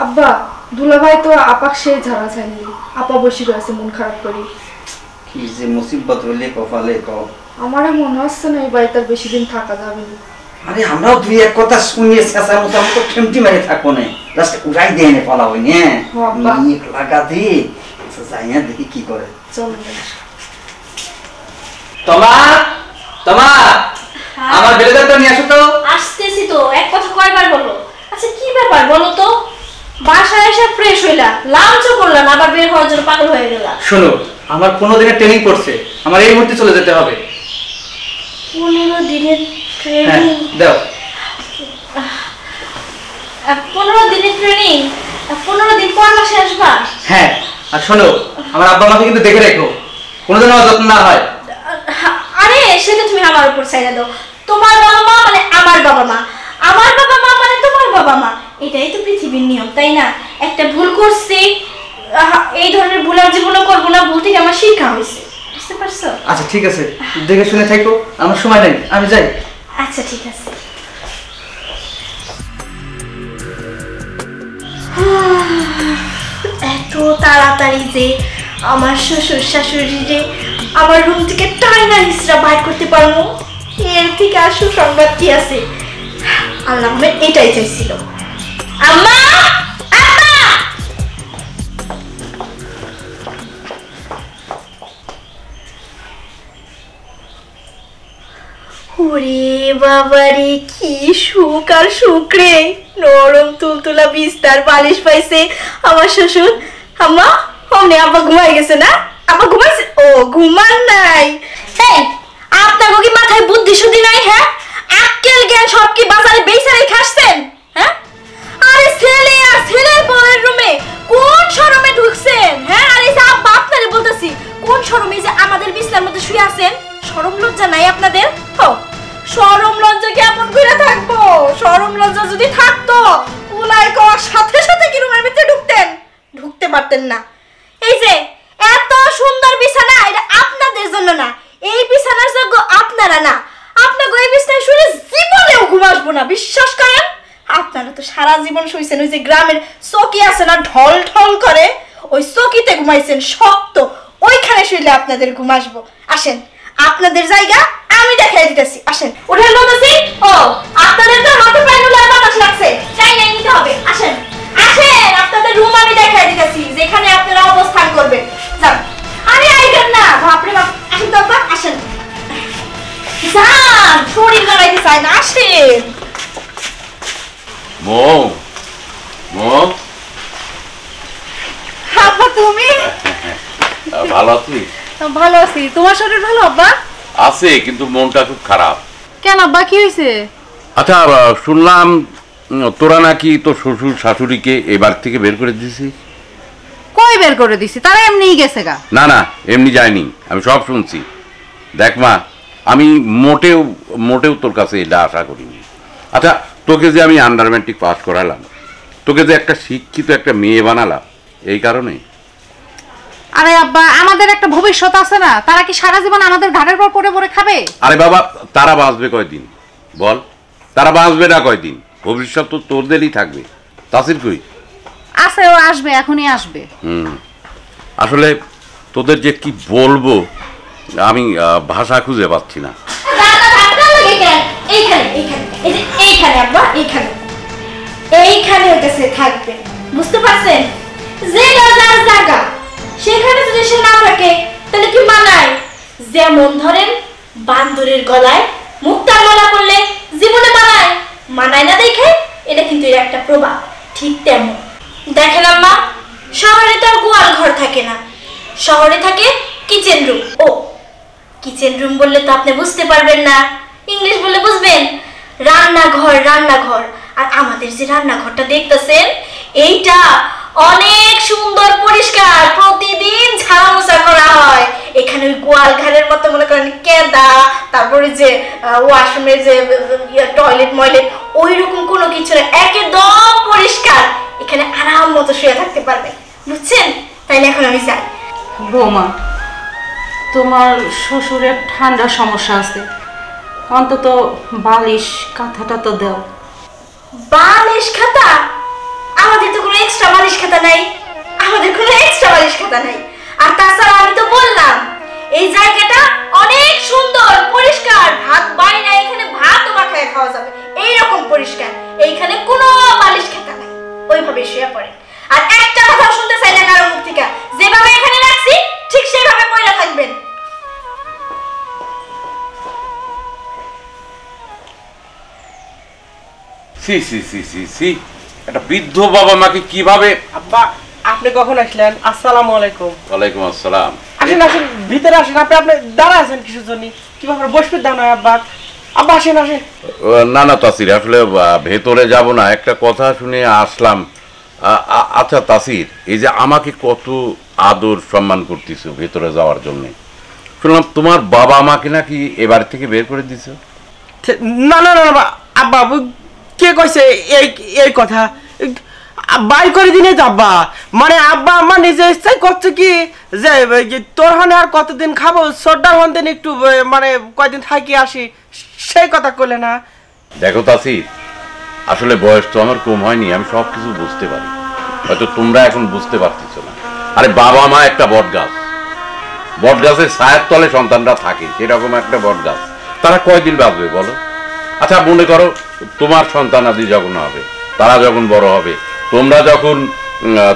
আব্বা দুলাভাই তো আপাক সেই ঝাড়া চাইনি, আপা বসে রয়েছে মন খারাপ করি। কি যে মুসিবত হইলে কপালে কও। আমারও মনে হচ্ছে না এই বাড়িতে আর বেশি দিন থাকা যাবে না। আরে আমরাও 2 এক কথা শুনিয়ে শেষার মতো আমি তো খেমটি মারে থাকবো না, লাস্টে উড়াই দিয়ে এনে পালা হই না লাগা দি। যাই না দেখি কি করে। চল তোমা তোমা আমার বেলেদারটা নিয়ে আসো তো। আসতেছি তো, এক কথা কয়বার বলো? আচ্ছা কি ব্যাপার বলো তো? বাসায় এসে ফ্রেশ হইলা, লাঞ্চও করলাম, আবার বের হওয়ার জন্য পাগল হয়ে গেলা। শোনো, আমার 15 দিনের ট্রেনিং পড়ছে, আমার এই মুহূর্তে চলে যেতে হবে। 15 দিনের হ্যাঁ ট্রেনিং? দাও। 15 দিনের ট্রেনিং? 15 দিন পর মাসে আসবা? হ্যাঁ, আর শোনো, আমার আব্বা মাকে কিন্তু দেখে রেখো, কোনোদিন আমার যত্ন না হয়। আরে সেটা তুমি আমার উপর ছাইড়া দাও। তোমার বাবা মা মানে আমার বাবা মা, আমার বাবা মা মানে তোমার বাবা মা, এটাই তো পৃথিবীর নিয়ম, তাই না? একটা ভুল করছি, এই ধরনের ভুল আর জীবনে করবো না, ভুল থেকে আমার শিক্ষা হয়েছে, বুঝতে পারছো? আচ্ছা ঠিক আছে, দেখে শুনে থাকো, আমার সময় নেই, আমি যাই। আচ্ছা ঠিক আছে। এত তাড়াতাড়ি যে আমার শ্বশুর শাশুড়িরে আমার রুম থেকে টাইনা হিসরা বাইর করতে পারবো, এর থেকে আর সুসংবাদ কি আছে? আল্লাহ আমার এটাই চাইছিল। আম্মা, আম্মা! ওরে বাবারে, কি সুখ আর সুখ রে! নরম তুলতুলা বিস্তার বালিশ পাইছে আমার শ্বশুর। আম্মা, অমনি আব্বা ঘুমাই গেছে না? আব্বা ঘুমাইছে? ও ঘুমান নাই। এই আপনার কি মাথায় বুদ্ধি শুদ্ধি নাই? হ্যাঁ, আক্কেল জ্ঞান সব কি বাজারে বেচারে খাসছেন? হ্যাঁ, আরে ছেলে আর ছেলের বউয়ের রুমে কোন শরমে ঢুকছেন? হ্যাঁ, আর এই যে আব্বা আপনারে বলতেছি, কোন শরমে যে আমাদের বিছানার মধ্যে শুয়ে আছেন? শরম লজ্জা নাই আপনাদের? ও শরম লজ্জা কেমন করে থাকবো? শরম লজ্জা যদি থাকতো উলাই করার সাথে সাথে কি রুমের ভিতরে ঢুকতেন? ঢুকতে পারতেন না। এই যে এত সুন্দর বিছানা, এটা আপনাদের জন্য না, এই বিছানার যোগ্য আপনারা না। আপনাকে এই বিছানায় শুয়ে জীবনেও ঘুম আসবো না, বিশ্বাস করেন। আপনারা তো সারা জীবন শুয়েছেন ওই যে গ্রামের চকি আছে না, ঢল ঢল করে, ওই চকিতে ঘুমাইছেন শক্ত, ওইখানে শুইলে আপনাদের ঘুম আসবো। আসেন, আপনাদের জায়গা আমি দেখাই দিতেছি। আসেন, উঠে বলতেছি। ও আপনাদের তো হাতে পায়ে নুলার বাতাস লাগছে, চাই নাই নিতে হবে। আসেন আসেন, আপনাদের রুম আমি দেখাই দিতেছি, যেখানে আপনারা অবস্থান করবেন। যান। আরে আইবেন না, বাপরে বাপ। আসেন তো আপা, আসেন। যান, শরীর লড়াইতে চায় না, আসেন। মো মো, আব্বা তুমি? ভালো আছিস? ভালো আছি। তোমার শরীর ভালো আব্বা? আছে, কিন্তু মনটা খুব খারাপ। কেন আব্বা, কি হয়েছে? আচ্ছা, শুনলাম তোরা নাকি তোর শ্বশুর শাশুড়িকে এবার থেকে বের করে দিয়েছিস। কই বের করে দিছি? তারা এমনিই গেছে গা। না না, এমনি যায়নি, আমি সব শুনছি। দেখ মা, আমি মোটেও মোটেও তোর কাছে এটা আশা করিনি। আচ্ছা, তোকে যে আমি আন্ডার ম্যাট্রিক পাস করালাম, তোকে যে একটা শিক্ষিত একটা মেয়ে বানালাম, এই কারণে। আরে আব্বা, আমাদের একটা ভবিষ্যৎ আছে না? তারা কি সারা জীবন আমাদের ঘাড়ের পর পড়ে পড়ে খাবে? আরে বাবা, তারা বাঁচবে কয়দিন বল? তারা বাঁচবে না কয়দিন? ভবিষ্যৎ তো তোদেরই থাকবে। তাসির কই? আছে, ও আসবে, এখনই আসবে। আসলে তোদের যে কি বলবো আমি ভাষা খুঁজে পাচ্ছি না। এইখানে এইখানে এই যে এইখানে আব্বা, এইখানে এইখানে হইতেছে থাকবে, বুঝতে পারছেন? যে যার জায়গা, সেখানে যদি সে না থাকে তাহলে কি মানায়? যেমন ধরেন বান্দরের গলায় মুক্তার মালা করলে জীবনে মানায়, মানায় না দেখে, এটা কিন্তু এর একটা প্রভাব। ঠিক তেমন দেখেন আম্মা, শহরে তো আর গোয়াল ঘর থাকে না, শহরে থাকে কিচেন রুম। ও কিচেন রুম বললে তো আপনি বুঝতে পারবেন না, ইংলিশ বলে বুঝবেন। রান্নাঘর, রান্নাঘর। আর আমাদের যে রান্নাঘরটা দেখতেছেন, এইটা অনেক সুন্দর পরিষ্কার, প্রতিদিন ঝাড়া মোছা করা হয়। এখানে ওই গোয়াল ঘরের মতো মনে করেন কেদা, তারপরে যে ওয়াশরুমের যে টয়লেট ময়লেট, ওই রকম কোনো কিছু না, একদম পরিষ্কার। এখানে আরাম মতো শুয়ে থাকতে পারবেন, বুঝছেন? তাইলে এখন আমি যাই। বৌমা, তোমার শ্বশুরের ঠান্ডা সমস্যা আছে, অন্তত বালিশ কাঁথাটা তো দাও। বালিশ খাতা? আমাদের তো কোনো এক্সট্রা বালিশ খাতা নাই, আমাদের কোনো এক্সট্রা বালিশ খাতা নাই। আর তাছাড়া আমি তো বললাম এই জায়গাটা অনেক সুন্দর পরিষ্কার, ভাত বাড়ি না, এখানে ভাতও মাখায় খাওয়া যাবে, এইরকম পরিষ্কার। এইখানে কোনো বালিশ খাতা নাই, ওইভাবে শুয়ে পড়ে। আর একটা কথা শুনতে চাই না কারো মুখ থেকে, যেভাবে এখানে রাখছি ঠিক সেভাবে পড়ে থাকবেন। সি সি সি সি সি, একটা বৃদ্ধ বাবা মাকে কিভাবে। আব্বা, আপনি কখন আসলেন? আসসালামু আলাইকুম। ওয়ালাইকুম আসসালাম। আসেন আসেন, ভিতরে আসেন। আপনি দাঁড়া আছেন কিসের জন্য? কি ব্যাপার, বসবে দাও না আব্বা? আব্বা আসেন আসেন। না না তাসির, আসলে ভেতরে যাব না, একটা কথা শুনে আসলাম। আচ্ছা তাসির, এই যে আমাকে কত আদর সম্মান করতেছো ভেতরে যাওয়ার জন্য, শুনলাম তোমার বাবা আমাকে নাকি এবার থেকে বের করে দিছো। না না না আব্বা, কে কইছে এই এই কথা? বাই করে দিনে আব্বা, মানে আব্বা আমার নিজে ইচ্ছাই করছে কি যে তোর হানে আর কতদিন খাবো, সর্দার হন দিন একটু মানে কয়দিন থাকি আসি, সেই কথা করলে না। দেখো তাসির, আসলে বয়স তো আমার কম হয়নি, আমি সবকিছু বুঝতে পারি, হয়তো তোমরা এখন বুঝতে পারতেছো না। আরে বাবা মা একটা বট গাছ, বট গাছের ছায়ার তলে সন্তানরা থাকে, সেরকম একটা বট গাছ, তারা কয়দিন বাঁচবে বলো? আচ্ছা মনে করো তোমার সন্তান আদি যখন হবে, তারা যখন বড় হবে, তোমরা যখন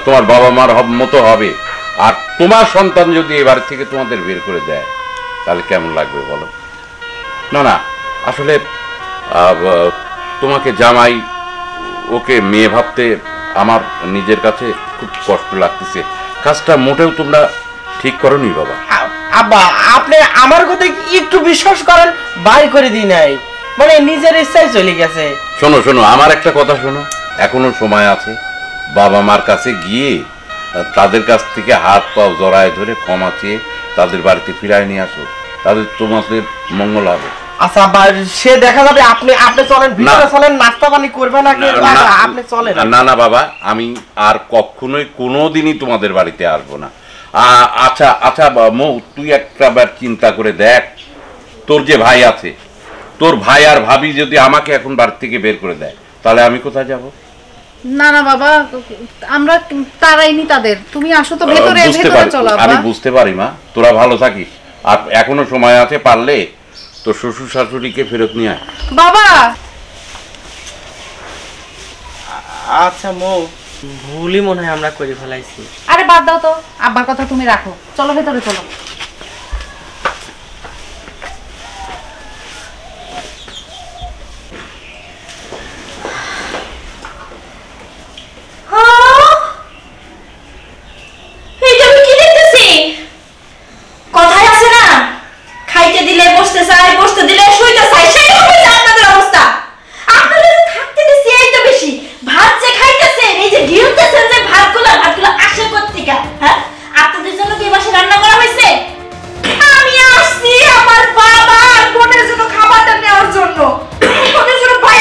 তোমার বাবা মার মতো হবে, আর তোমার সন্তান যদি এবার থেকে তোমাদের বের করে দেয়, তাহলে কেমন লাগবে বলো? না না, আসলে তোমাকে জামাই, ওকে মেয়ে ভাবতে আমার নিজের কাছে খুব কষ্ট লাগতেছে। কাজটা মোটেও তোমরা ঠিক করোনি বাবা। আব্বা আপনি আমার কথা একটু বিশ্বাস করেন, বাই করে দিই নাই, মানে নিজের ইচ্ছায় চলে গেছে। শোনো শোনো, আমার একটা কথা শোনো, এখনো সময় আছে, বাবা মার কাছে গিয়ে তাদের কাছ থেকে হাত পাও জড়ায় ধরে ক্ষমা চেয়ে তাদের বাড়িতে ফিরায় নিয়ে আসো, তাদের তোমাদের মঙ্গল হবে। আচ্ছা আব্বা, সে দেখা যাবে, আপনি চলেন ভিতরে চলেন, নাস্তা পানি করবেন আগে, আপনি চলেন। না না বাবা, আমি আর কখনোই কোনোদিনই তোমাদের বাড়িতে আসবো না। আচ্ছা আচ্ছা মৌ, তুই একবার চিন্তা করে দেখ, তোর যে ভাই আছে, তোর ভাই আর ভাবি যদি আমাকে এখন বাড়ি থেকে বের করে দেয়, তাহলে আমি কোথায় যাব? না না বাবা, আমরা তারাইনি তাদের, তুমি আসো তো ভেতরে, ভেতরে চলো। আমি বুঝতে পারি মা, তোরা ভালো থাকিস, আর এখনো সময় আছে, পারলে তোর শ্বশুর শাশুড়িকে ফেরত নিয়ে আয়। বাবা আচ্ছা মৌ, ভুলই মনে হয় আমরা করে ফেলাইছি। আরে বাদ দাও তো, আব্বার কথা তুমি রাখো, চলো ভেতরে চলো। কথায় আছে না, খাইতে দিলে বসতে চাই, বসতে দিলে শুইতে চাই, সেই হচ্ছে আপনাদের অবস্থা। আপনাদের থাকতে দিছি এই তো বেশি, ভাত যে খাইতেছেন, এই যে ঢিলতেছেন যে ভাতগুলো আসে কোত্থেকে? হ্যাঁ, আপনাদের জন্য কি বাসে রান্না করা হয়েছে? আমি আসছি আমার বাবা আর বোনের জন্য খাবারটা নেওয়ার জন্য, ওদের জন্য ভাই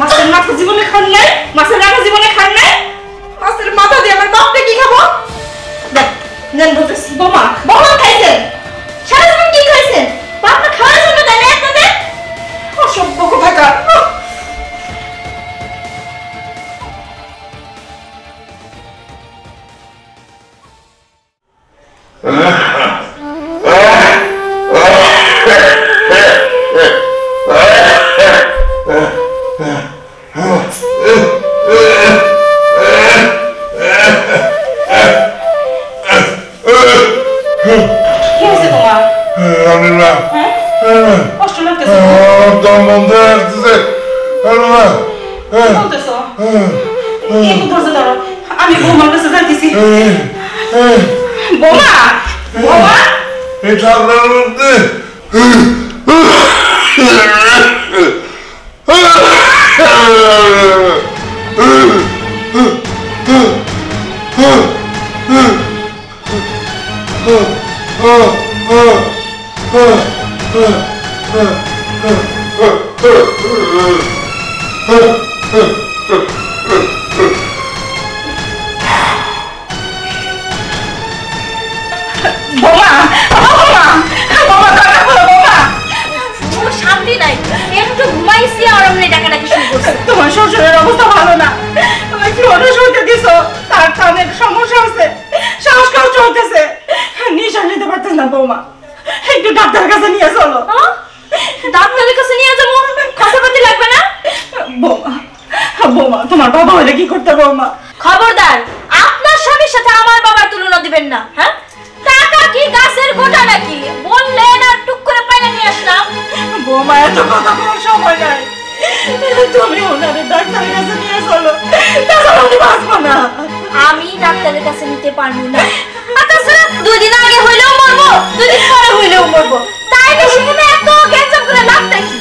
মাছের মাথা জীবনে খান নাই, মাছের মাথা জীবনে খান নাই, মাছের মাথা দিয়ে আমার বাপটা কি খাবো? দেন বলতেছি, বোমা খাইছেন, সারা জীবন কি খাইছেন? বাপটা খাওয়ার জন্য দেয় না আপনাদের? অসভ্য কোথাকার। কষ্ট লাগতেছে, দম বন্ধ হয়ে আসতেছে। একটু ধৈর্য ধরো, আমি বৌমার কাছে যাইতেছি। বৌমা এই ঠান্ডার মধ্যে শান্তি নাই, একটু ঘুমাইছি আর অমনি ডাকাডাকি শুরু করছে। তোমার শ্বশুরের অবস্থা ভালো না, তুমি কি ওটা শুনতে দিছো? তার কানের সমস্যা আছে, শ্বাসকষ্ট চলতেছে, নিঃশ্বাস নিতে পারতেছে না। বৌমা, একটু ডাক্তারের কাছে নিয়ে চলো। ডাক্তারের কাছে নিয়ে যাবো, খরচাপাতি লাগবে না? বৌমা, তোমার বাবা হলে কি করতে? বৌমা খবরদার, আপনার স্বামীর সাথে আমার বাবার তুলনা দিবেন না। হ্যাঁ, টাকা কি গাছের গোটা নাকি? বললেন আর টুক করে পাইলে নিয়ে আসলাম। বৌমা, এত কথা বলার সময় নাই, তুমি ওনারে ডাক্তারের কাছে নিয়ে চলো, তাছাড়া উনি বাঁচবো না। আমি ডাক্তারের কাছে নিতে পারবো না। আর তাছাড়া 2 দিন আগে হইলেও মরবো, 2 দিন পরে হইলেও মরবো, তাই বেশি কিন্তু এত গ্যাঞ্জাম করে লাভটা কি?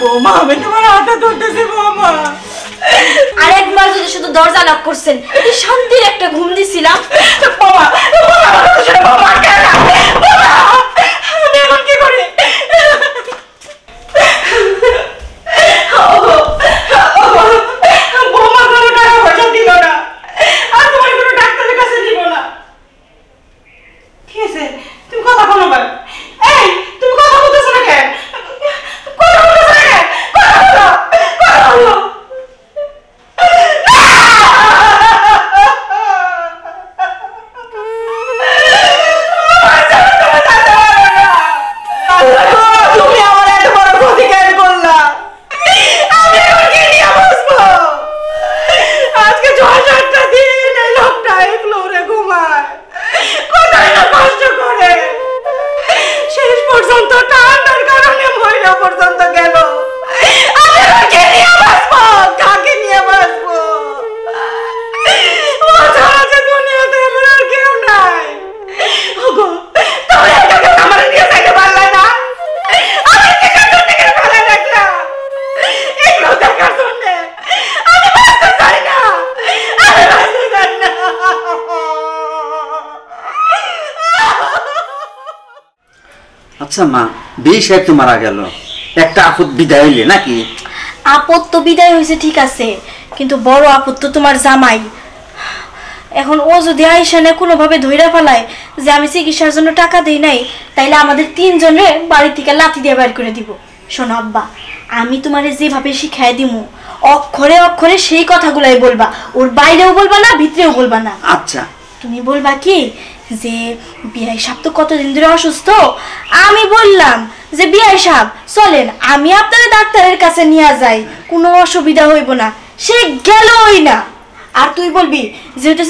বৌমা, আমি তোমার হাতে ধরতেছি। বৌমা, আরেকবার যদি শুধু দরজা লক করছেন, কি শান্তির একটা ঘুম দিছিলাম। বৌমা, বৌমা, আমি এখন কি করি? আচ্ছা মা, বিয়ে সাহেব তো মারা গেল, একটা আপদ বিদায় হইলে নাকি? আপদ তো বিদায় হয়েছে ঠিক আছে, কিন্তু বড় আপদ তো তোমার জামাই। এখন ও যদি আইসানে কোনোভাবে ধইরা ফেলায় যে আমি চিকিৎসার জন্য টাকা দেই নাই, তাইলে আমাদের 3 জনের বাড়ি থেকে লাথি দিয়ে বাইর করে দিব। শোনো আব্বা, আমি তোমারে যেভাবে শিখাই দিমু অক্ষরে অক্ষরে সেই কথাগুলাই বলবা, ওর বাইরেও বলবা না ভিতরেও বলবা না। আচ্ছা। তুমি বলবা কি যে বিআই সাহেব তো কতদিন ধরে অসুস্থ, আমি বললাম যে বিআই সাহেব চলেন আমি আপনাদের ডাক্তারের কাছে নিয়ে যাই, কোনো অসুবিধা হইব না। সে গেলই না। আর তুই বলবি যেহেতু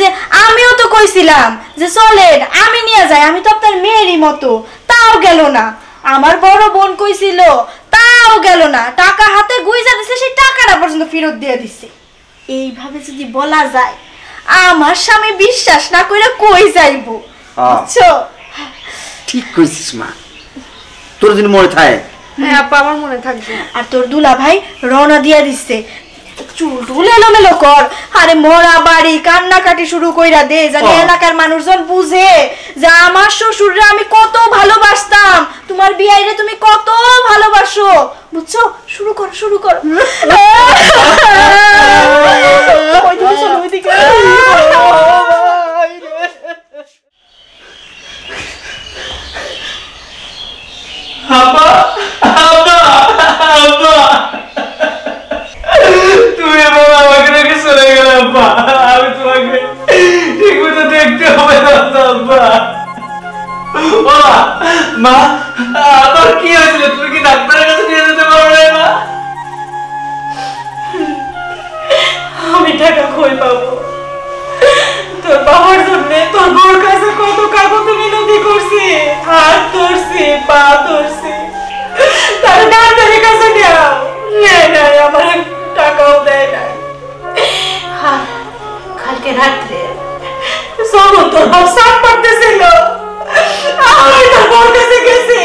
আমিও তো কইছিলাম যে চলেন আমি নিয়ে যাই, আমি তো আপনার মেয়েরই মতো, তাও গেল না। আমার বড় বোন কইছিল, তাও গেল না। টাকা হাতে গুইজা দিছে, সেই টাকাটা পর্যন্ত ফেরত দিয়ে দিছে। এইভাবে যদি বলা যায়, আমার স্বামী বিশ্বাস না কইরা কই যাইবো? বুঝছো? ঠিক কইছিস মা, তোর যদি মনে থাকে। হ্যাঁ আপা, আমার মনে থাকবে। আর তোর দুলা ভাই রওনা দিয়া দিচ্ছে, চুল এলোমেলো কর। আরে মরা বাড়ি কান্নাকাটি শুরু কইরা দে, জানি এলাকার মানুষজন বুঝে যে আমার শ্বশুররে আমি কত ভালোবাসতাম, তোমার বিয়াইরে তুমি কত ভালোবাসো। বুঝছো? শুরু কর শুরু কর। আব্বা, আব্বা, আব্বা, তুমি বাবা আমাকে রেখে চলে গেলে আব্বা, আমি তোমাকে ঠিক মতো দেখতে হবে না আব্বা। মা, আমার কি হয়েছিল? তুমি কি ডাক্তারের কাছে নিয়ে যেতে পারবে না? আমি টাকা কই পাবো? তোর বাবার জন্য তোর বউর কাছে কত কাগজ মিনতি করছি, হাত ধরছি, পা ধরছি, তার ডাক্তারের কাছে নেও নাই, আমার টাকাও দেয় নাই। কালকে রাত্রে যখন তোর বউ সাপ পাড়তেছিল, আমি তোর বউর কাছে গেছি,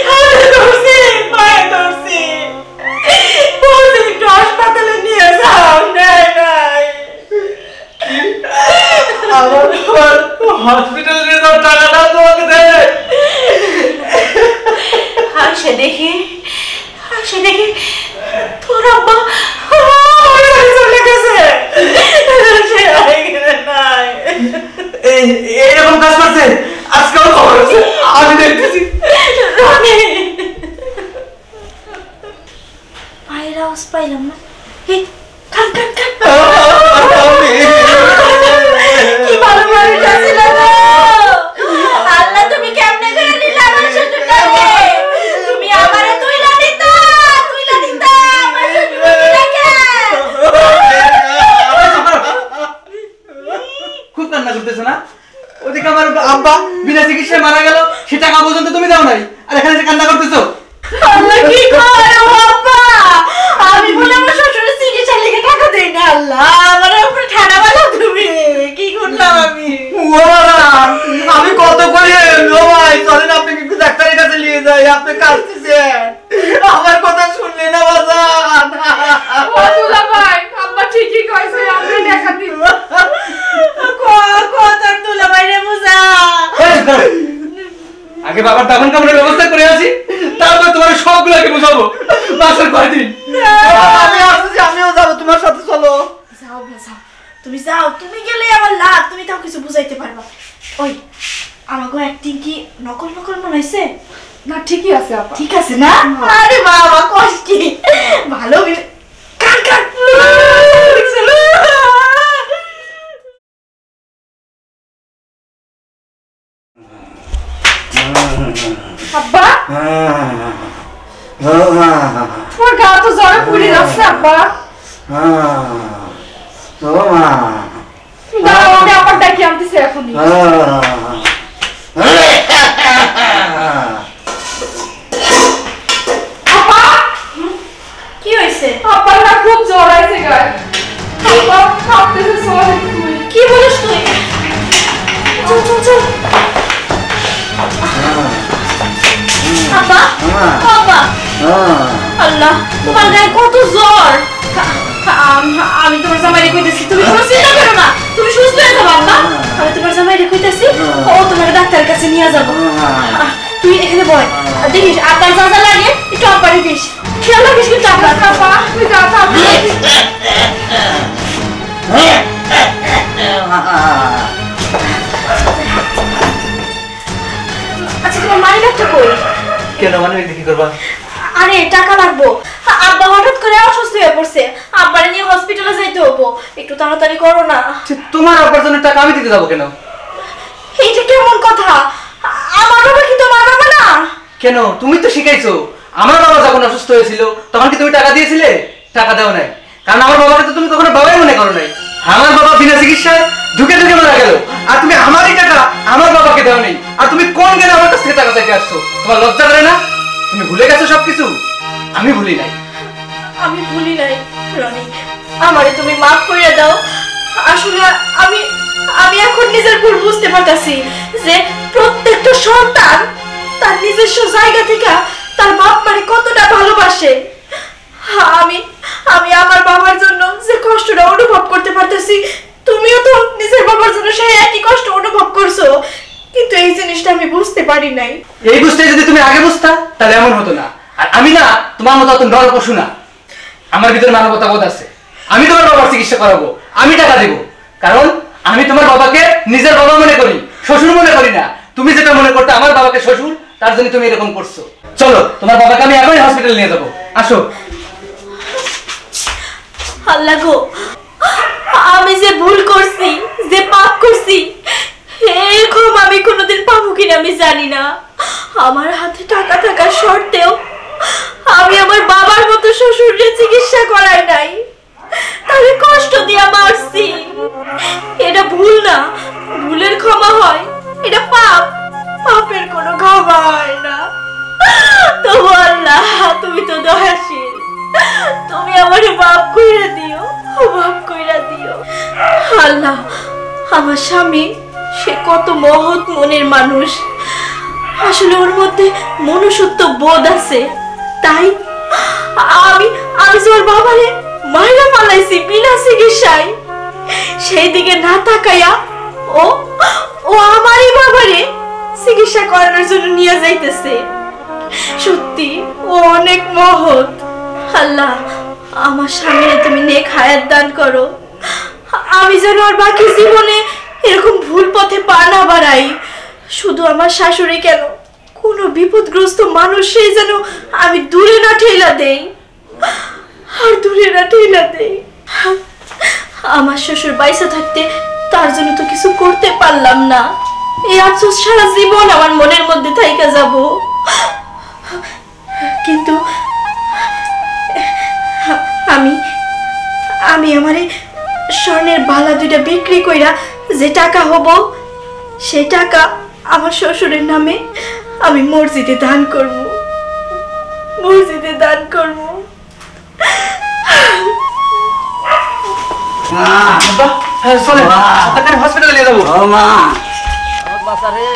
হাতে ধরছি, পায়ে ধরছি, বলছি একটু হাসপাতালে নিয়ে যাও, নেয় নাই। আমার হসপিটালে নিয়ে যাওয়ার টাকাটা তোমাকে দেয়। হাসে দেখি তোর আব্বা চলে গেছে, সে আগে নাই। এইরকম কাজ করছে আজকাল খবর আছে, আমি দেখতেছি। রনি, পায়ের আওয়াজ পাইলাম না। এই কান কান কান, কি ভালো মানুষটা ছিল গো। আল্লাহ তুমি কেমনে করে নিলা আমার শ্বশুরটাকে? তুমি আমারে তুইলা দিতা আমার শ্বশুরটাকে। খুব কান্না করতেছো না? ওদিকে আমার আব্বা বিনা চিকিৎসায় মারা গেল, সে টাকা পর্যন্ত তুমি দাও নাই, আর এখানে এসে কান্না করতেছো। আল্লাহ কি করে ও আব্বা, আমি বলে আমার শ্বশুরের চিকিৎসা লিখে টাকা দেই না। আল্লাহ আমার উপরে ঠাড়া বালা, তুমি কি করলাম আমি? আমি কত করে ভাই চলেন আপনি কিন্তু ডাক্তারের কাছে নিয়ে যাই, আপনি কাঁদতেছেন, আমার কথা শুনলে না বাজান। ভাই আব্বা ঠিকই কইছে, আমরা দেখা দিব। তোর দুলা বাইরে বুঝা। আগে বাবার দাফন কাপড়ের ব্যবস্থা করে আসি, তারপর তোমার সবগুলোকে বুঝাবো। মাসের কয়দিন আমি আসছি, আমিও যাবো তোমার সাথে, চলো। যাও যাও, তুমি যাও, তুমি গেলে আমার লাভ, তুমি তাও কিছু বুঝাইতে পারবা। ওই আমাকে অ্যাক্টিং কি নকল নকল মনে হয়েছে? না ঠিকই আছে আপা। ঠিক আছে না? আরে বাবা কষ্ট কি ভালো কান কান। আব্বা, তোমার গা তো জ্বরে পুড়ে যাচ্ছে আব্বা। দাঁড়াও, আমি আব্বার ডাকি আনতেছি এখনই। আব্বা, কি হয়েছে? আব্বার না খুব জ্বর আছে গায়ে। আব্বা কাঁপতেছে, চল তুই। কি বলিস তুই? চল চল চল। আব্বা আব্বা, আল্লাহ তোমার গায়ে কত জ্বর। আমি তোমার জামাইরে কইতেছি, তুমি কোনো চিন্তা করো না, তুমি সুস্থ হয়ে যাবে আব্বা। আমি তোমার জামাইরে কইতেছি, ও তোমার ডাক্তারের কাছে নিয়ে যাবো। তুই এখানে বল আর দেখিস আব্বার যা যা লাগে একটু আব্বারে দিস খেয়াল রাখিস কিন্তু আব্বার বাবা তুই যা যা আচ্ছা তোমার মানি ব্যাগটা কই? কেন মানে কি করবা? আরে টাকা লাগবো, আব্বা হঠাৎ করে অসুস্থ হয়ে পড়ছে, আব্বারে নিয়ে হসপিটালে যাইতে হবো, একটু তাড়াতাড়ি করো না। তোমার আব্বার জন্য টাকা আমি দিতে যাবো কেন? এইটা কেমন কথা? আমার বাবা কি তোমার বাবা না? কেন তুমি তো শিখাইছো আমার বাবা যখন অসুস্থ হয়েছিল তখন কি তুমি টাকা দিয়েছিলে? টাকা দাও নাই, কারণ আমার বাবাকে তো তুমি কখনো বাবাই মনে করো নাই। আমার বাবা বিনা চিকিৎসায় ঢুকে ঢুকে মারা গেল, আর তুমি আমারই টাকা আমার বাবাকে দাও নেই, আর তুমি কোন গেলে আমার কাছ থেকে টাকা চাইতে আসছো? তোমার লজ্জা করে না? তুমি ভুলে গেছো সবকিছু? আমি ভুলি নাই। আমি ভুলি নাই রনি, আমারে তুমি মাফ করে দাও। আসলে আমি আমি এখন নিজের ভুল বুঝতে পারতাছি যে প্রত্যেকটা সন্তান তার নিজস্ব জায়গা থেকে তার বাপ মারে কতটা ভালোবাসে। আমি আমি আমার বাবার জন্য যে কষ্টটা অনুভব করতে পারতেছি, তুমিও তো নিজের বাবার জন্য সেই একই কষ্ট অনুভব করছো, কিন্তু এই জিনিসটা আমি বুঝতে পারি নাই। এই বুঝতে যদি তুমি আগে বুঝতা তাহলে এমন হতো না। আর আমি না তোমার মতো অত নর পশু না, আমার ভিতরে মানবতা বোধ আছে। আমি তোমার বাবার চিকিৎসা করাবো, আমি টাকা দেবো, কারণ আমি তোমার বাবাকে নিজের বাবা মনে করি, শ্বশুর মনে করি না। তুমি যেটা মনে করতে আমার বাবাকে শ্বশুর, তার জন্য তুমি এরকম করছো। চলো তোমার বাবাকে আমি এখনই হসপিটাল নিয়ে যাবো, আসো। আল্লাহ গো, আমি যে ভুল করছি, যে পাপ করছি, এরকম আমি কোনোদিন পাবো কিনা আমি জানি না। আমার হাতে টাকা থাকার সত্ত্বেও আমি আমার বাবার মতো শ্বশুরের চিকিৎসা করাই নাই, তাহলে কষ্ট দিয়া মারছি। এটা ভুল না, ভুলের ক্ষমা হয়, এটা পাপ, পাপের কোনো ক্ষমা হয় না। তো আল্লাহ তুমি তো দয়াশীল, তুমি আমারে মাফ কইরা দিও, মাফ কইরা দিও। আল্লাহ, আমার স্বামী সে কত মহৎ মনের মানুষ, আসলে ওর মধ্যে মনুষ্যত্ব বোধ আছে, তাই আমি আমি ওর বাবারে মাইরা পালাইছি বিনা চিকিৎসায়। সেই দিকে না তাকাইয়া ও ও আমারই বাবারে চিকিৎসা করানোর জন্য নিয়ে যাইতেছে। সত্যি ও অনেক মহৎ। আল্লাহ, আমার স্বামীরে তুমি নেক হায়াত দান করো, আমি যেন আর বাকি জীবনে এরকম ভুল পথে পা না বাড়াই। শুধু আমার শাশুড়ি কেন, কোনো বিপদগ্রস্ত মানুষ সেই যেন আমি দূরে না ঠেলা দেই, আর দূরে না ঠেলা দেই। আমার শ্বশুর বাইসা থাকতে তার জন্য তো কিছু করতে পারলাম না, এই আফসোস সারা জীবন আমার মনের মধ্যে থাইকা যাব। কিন্তু আমি আমি আমারে স্বর্ণের বালা দুইটা বিক্রি কইরা যে টাকা হব, সেই টাকা আমার শ্বশুরের নামে আমি মসজিদে দান করব, মসজিদে দান করব। হসপিটালে নিয়ে যাবো। মা বাসারে